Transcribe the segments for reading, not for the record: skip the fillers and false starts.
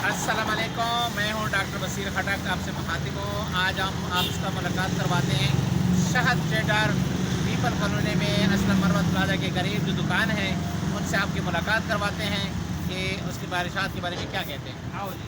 अस्सलाम वालेकुम, मैं हूँ डॉक्टर बशीर खटक, आपसे मुखातिब हूँ। आज हम आपसे मुलाकात करवाते हैं शहद ट्रेडर पीपल कॉलोनी में असलम मरवत प्लाजा के करीब जो दुकान है उनसे आपकी मुलाकात करवाते हैं कि उसकी बारिशात के बारे में क्या कहते हैं। आओ जी।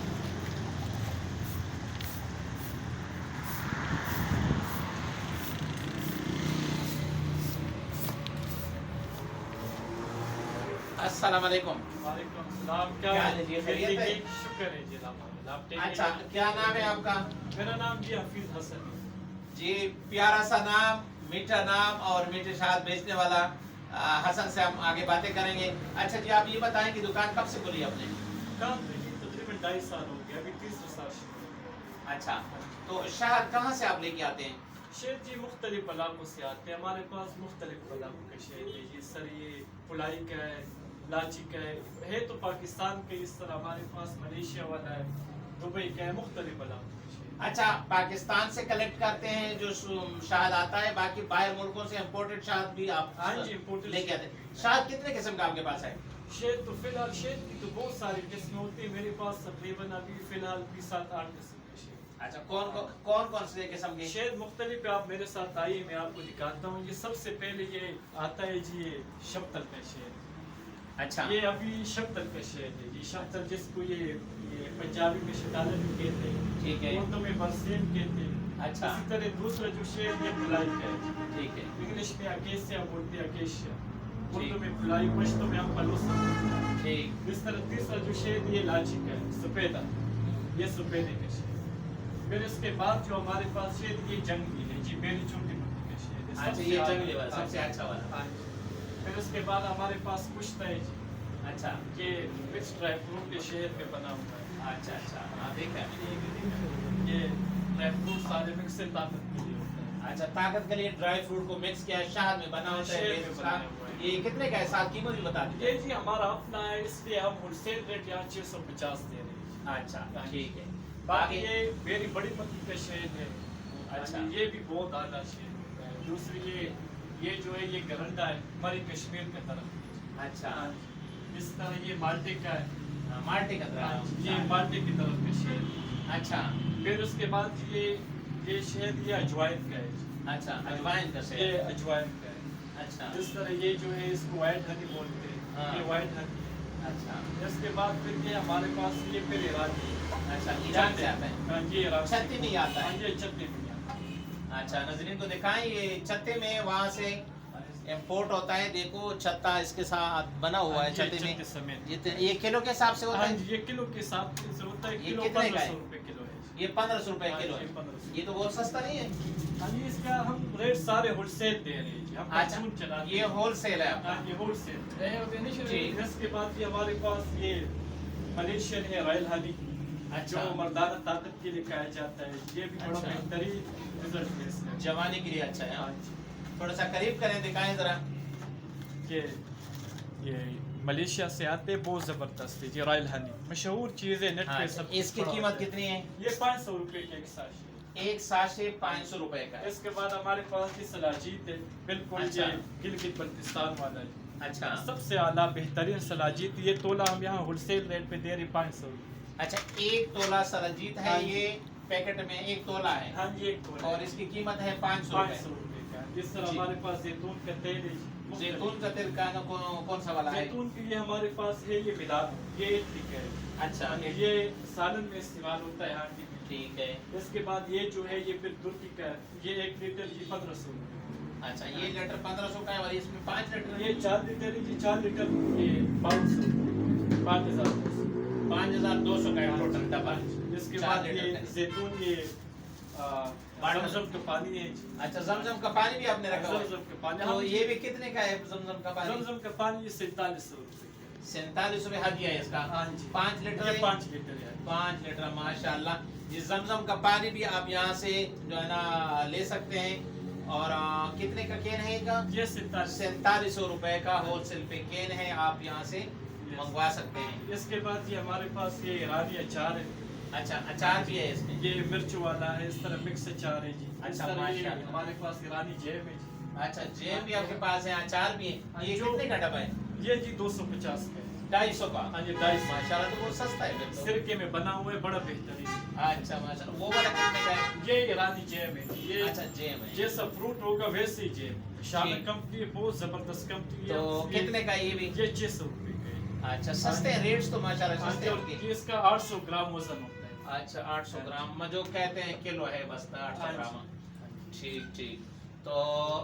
अस्सलाम वालेकुम। वालेकुम सलाम। क्या क्या हाल है जी, खैरियत है? शुक्र है जी अल्लाह। आप ठीक अच्छा, हैं? क्या नाम है आपका? मेरा नाम जी हफीज हसन है। जी, प्यारा सा नाम, मीठा नाम और मीठे शहद बेचने वाला हसन से हम आगे बातें करेंगे। अच्छा जी, आप ये बताएं कि दुकान कब से खुली आपने? काम पे जी तकरीबन 2.5 साल हो गया, अभी 30 साल शुरू हुआ। अच्छा, तो शहद कहाँ से आप लेके आते हैं? शेर जी मुख्तलिफ इलाकों से आते हैं, हमारे पास मुख्तलिफ इलाकों के शेर है जी। सर ये पुलाई का है, लाची का है तो पाकिस्तान के, इस तरह हमारे पास मलेशिया वाला है, दुबई का है, मुख्तलिफ इलाकों के शेर। अच्छा, पाकिस्तान से कलेक्ट करते हैं जो शहद आता है, बाकी बाहर मुल्कों से इम्पोर्टेड शहद भी आप हाँ जी, imported लेके आते हैं। शहद कितने किस्म का आपके पास है? शेर तो फिलहाल शेर की तो बहुत सारी किस्में होती है मेरे पास, तकरीबन अभी फिलहाल भी 7-8 किस्म के शेर। अच्छा, कौन से किस्म के? शेर मुख्तलिफ है, आप मेरे साथ आइए, मैं आपको दिखाता हूँ। ये सबसे पहले ये आता है जी, ये शब्तल का शेर। अच्छा, ये अभी शब्तल का शेर है जी। शब्तल जिसको ये पंजाबी में शटाला भी कहते हैं, ठीक है। उर्दू में बरसीम कहते हैं। अच्छा। इसी तरह दूसरा जो शेर ये पुलाई का है, ठीक है। इंग्लिश में अकेसिया बोलते हैं, अकेशिया। उर्दू में पुलाई, पश्तो में हम पलोसा। ठीक। इस तरह तीसरा जो शेर ये लाची का है, सफेदा, ये सफेदे का शेर। फिर इसके बाद जो हमारे पास शेर ये जंगली है जी, मेरी छोटी मुर्गी का शेर है। अच्छा, ये जंगली वाला सबसे अच्छा वाला। हाँ जी। फिर उसके बाद हमारे पास पुश्ता है जी। अच्छा, ये मिक्स ड्राई फ्रूट के शेर पे बना हुआ है। अच्छा, अच्छा, हाँ देखा। ये ड्राई फ्रूट सारे मिक्स से ताकत के लिए होता है। अच्छा, ताकत के लिए ड्राई फ्रूट को मिक्स किया है, शहद में बना होता है शहद में बेस बना का। हुआ है। ये कितने का है? साथ कीमत भी बता दीजिए। ये जी हमारा अपना है, इसलिए हम होलसेल रेट यहाँ 650 दे रहे हैं। अच्छा, ठीक है। बाकी ये मेरी बड़ी मक्खी का शेर है। अच्छा। ये भी बहुत आला शेर होता है। दूसरी ये जो है ये गरंडा है, हमारी कश्मीर की तरफ। अच्छा, इस तरह ये माल्टे का है, माल्टे का तरह। ये माल्टे की तरफ का शेर। अच्छा, फिर उसके बाद ये शेर ये अजवाइन का है। अच्छा, अजवाइन का ये शेर। अजवाइन का है। अच्छा, इस तरह ये जो है इसको व्हाइट हनी बोलते हैं। हाँ। ये व्हाइट हनी। अच्छा, इसके बाद फिर ये हमारे पास ये फिर ईरानी है। अच्छा, ईरान से आता है। हाँ, ये ईरान से। छत्ती में ही आता है। हाँ, ये छत्ती में ही आता है। अच्छा, नाज़रीन को दिखाएं, ये छत्ते में वहाँ से इम्पोर्ट होता है। देखो, छत्ता इसके साथ बना हुआ है ये छत्ते छत्ते में। समेत। ये किलो के हिसाब से होता हाँ है? जी, ये किलो के हिसाब से होता है। ये किलो कितने का है? 1500 रुपए किलो है। ये 1500 रुपए हाँ, किलो ये है। 1500। ये तो बहुत सस्ता नहीं है। हाँ जी, इसका हम रेट सारे होलसेल दे रहे हैं जी। हम अच्छा, परचून चलाते ये हैं। होलसेल है आपका। हाँ, ये होलसेल। जी। इसके बाद ये हमारे पास ये मलेशियन है, रॉयल हनी, अच्छा, जो मर्दाना ताकत के लिए खाया जाता है। ये भी बड़ा अच्छा। बेहतरीन रिजल्ट है इसका। जवानी के लिए अच्छा है। हाँ हाँ। जी। थोड़ा सा करीब करें, दिखाएं जरा। ये मलेशिया से आते हैं, बहुत जबरदस्त है जी। रॉयल हनी मशहूर चीज है, नेट हाँ, पे सब इसकी कीमत कितनी है? ये 500 रुपए के एक साशे। एक साशे 500 रुपए का है। इसके बाद हमारे पास की सलाजीत है, बिल्कुल अच्छा। ये गिलगित बल्तिस्तान वाला है। अच्छा, सबसे आला बेहतरीन सलाजीत। ये तोला हम यहाँ होलसेल रेट पे दे रहे 500 रुपए। अच्छा, एक तोला सलाजीत है। हाँ। ये पैकेट में एक तोला है। हाँ जी, एक तोला और इसकी कीमत है 500 500 रुपए। रुपए का। इस तरह जी। हमारे पास जैतून का तेल है। जैतून का तेल का कौन सा वाला है? जैतून के लिए हमारे पास है ये मिलाद, ये एक ठीक है। अच्छा, ये सालन में इस्तेमाल होता है हांडी में। ठीक है। इसके बाद ये जो है ये फिर तुर्की का है। ये 1 लीटर जी 1500 रुपए। अच्छा, ये लीटर 1500 का है और इसमें 5 लीटर ये 4 लीटर है जी, 4 लीटर ये 500, 5200। 5200 का है टोटल डब्बा। इसके 4 बाद लीटर ये का। जैतून ये जमजम का पानी है जी। अच्छा, जमजम का पानी भी आपने रखा हुआ है? जमजम का पानी। तो ये भी कितने का है जमजम का पानी? जमजम का पानी ये 4700 रुपए का है। 47 रुपए हद है इसका। हाँ जी। 5 लीटर ये है? 5 लीटर है। 5 लीटर, माशाल्लाह। ये जमजम का पानी भी आप यहाँ से जो है ना ले सकते हैं। और कितने का केन है इसका? ये 47। 4700 रुपए का होलसेल पे केन है, आप यहाँ से मंगवा सकते हैं। इसके बाद ये हमारे पास ये ईरानी अचार है। अच्छा, अचार भी है इसमें? ये मिर्च वाला है, इस तरह मिक्स अचार है जी। इस अच्छा, तरह ये माशाल्लाह। हमारे पास ईरानी जैम है जी। अच्छा, जैम भी आपके पास है, अचार भी है। ये जो- कितने का डब्बा है? ये जी 250 का है। 250 का। हाँ जी 250। माशाल्लाह, तो बहुत सस्ता है फिर तो। सिरके में बना हुआ है, बड़ा बेहतरीन। अच्छा माशाल्लाह, वो वाला कितने का है? ये ईरानी जैम है, ये अच्छा जेम है। जैसा फ्रूट होगा वैसे ही जैम। शामिल ठीक। कंपनी है, बहुत जबरदस्त कंपनी है। तो कितने का है ये भी? ये 600 रुपए का है। अच्छा सस्ते हैं, रेट्स तो माशाल्लाह हाँ सस्ते जी, हैं और उनके। ये इसका 800 ग्राम वजन होता है। अच्छा 800 ग्राम में जो कहते हैं किलो है बस 800 हाँ जी, ग्राम। हाँ जी। ठीक ठीक। तो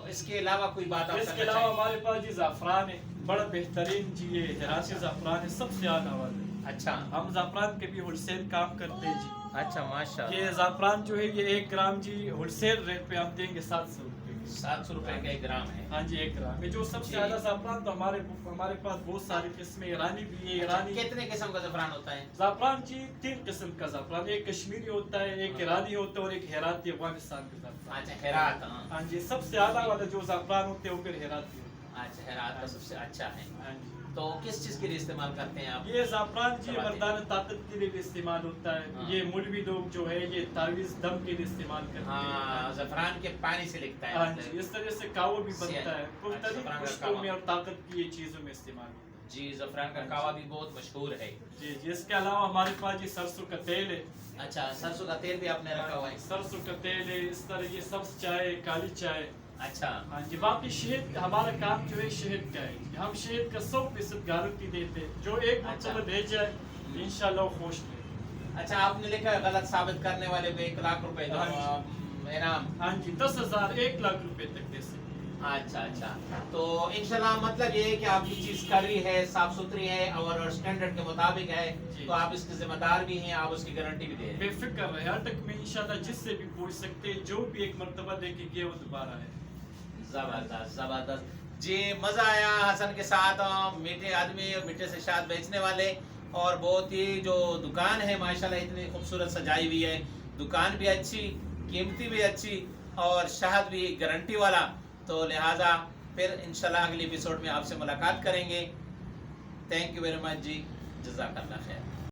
इसके अलावा कोई बात आप इसके करना अलावा चाहें? हमारे पास जी ज़ाफ़रान है, बड़ा बेहतरीन जी, ये हिरासी ज़ाफ़रान है, सबसे आला वाला है। अच्छा हम ज़ाफ़रान के भी होलसेल काम करते हैं जी। अच्छा माशाल्लाह। ये ज़ाफ़रान जो है ये 1 ग्राम जी होलसेल रेट पे हम देंगे 700 रुपए की। 700 रुपए का 1 ग्राम है। हाँ जी 1 ग्राम में जो सबसे जी। ज्यादा ज़ाफ़रान, तो हमारे पास बहुत सारी किस्में, ईरानी भी है। अच्छा, ईरानी कितने किस्म का ज़फ़रान होता है? ज़ाफ़रान जी 3 किस्म का ज़ाफ़रान, एक कश्मीरी होता है, एक ईरानी होता है और एक हेराती अफगानिस्तान का ज़ाफ़रान। अच्छा हेरात। हाँ हाँ जी, सबसे आला वाला जो ज़ाफ़रान होते हैं वो फिर हेराती होता अच्छा हेरात का सबसे अच्छा है। है। हाँ जी, तो किस चीज़ के लिए इस्तेमाल करते हैं आप? ये ज़ाफ़रान जी दबाते हैं। मर्दाना ताकत के लिए भी इस्तेमाल होता है। हाँ। ये मौलवी लोग जो है ये तावीज़ दम के लिए इस्तेमाल करते हाँ हैं। ज़फ़रान के पानी से लिखता है हाँ मतलब। जी, इस तरह से कावा भी बनता है, अच्छा, मुख्तलिफ ज़फ़रान का पुष्टों कावा। में और ताकत की ये चीज़ों में इस्तेमाल होता है। जी ज़फ़रान का कावा भी बहुत मशहूर है। जी जी, इसके अलावा हमारे पास ये सरसों का तेल है। अच्छा सरसों का तेल भी आपने रखा हुआ है? सरसों का तेल है, इस तरह ये सब्ज चाय, काली चाय। अच्छा हाँ जी, बाकी शहद, हमारा काम जो है शहद का है। हम शहद का 100% गारंटी देते हैं, जो एक अच्छा। मतलब ले जाए इंशाल्लाह खुश रहे। अच्छा आपने लिखा है गलत साबित करने वाले पे 1 लाख रुपए जो हाँ इनाम। हाँ जी, 10,000 1 लाख रुपए तक दे सकते। अच्छा अच्छा। तो इंशाल्लाह मतलब ये है कि आपकी चीज कड़ी है, साफ सुथरी है और स्टैंडर्ड के मुताबिक है, जी। तो आप इसके जिम्मेदार भी हैं, आप उसकी गारंटी भी दे रहे हैं। बेफिक्र रहे, हर तक में इंशाल्लाह जिससे भी पूछ सकते हैं, जो भी एक मर्तबा देके गए वो दोबारा है। जबरदस्त जबरदस्त जी, मजा आया हसन के साथ। मीठे आदमी और मीठे से शाद बेचने वाले, और बहुत ही जो दुकान है माशाल्लाह इतनी खूबसूरत सजाई हुई है। दुकान भी अच्छी, कीमती भी अच्छी और शहद भी गारंटी वाला। तो लिहाजा फिर इंशाल्लाह अगले एपिसोड में आपसे मुलाकात करेंगे। थैंक यू वेरी मच जी, जज़ाकल्लाह खैर।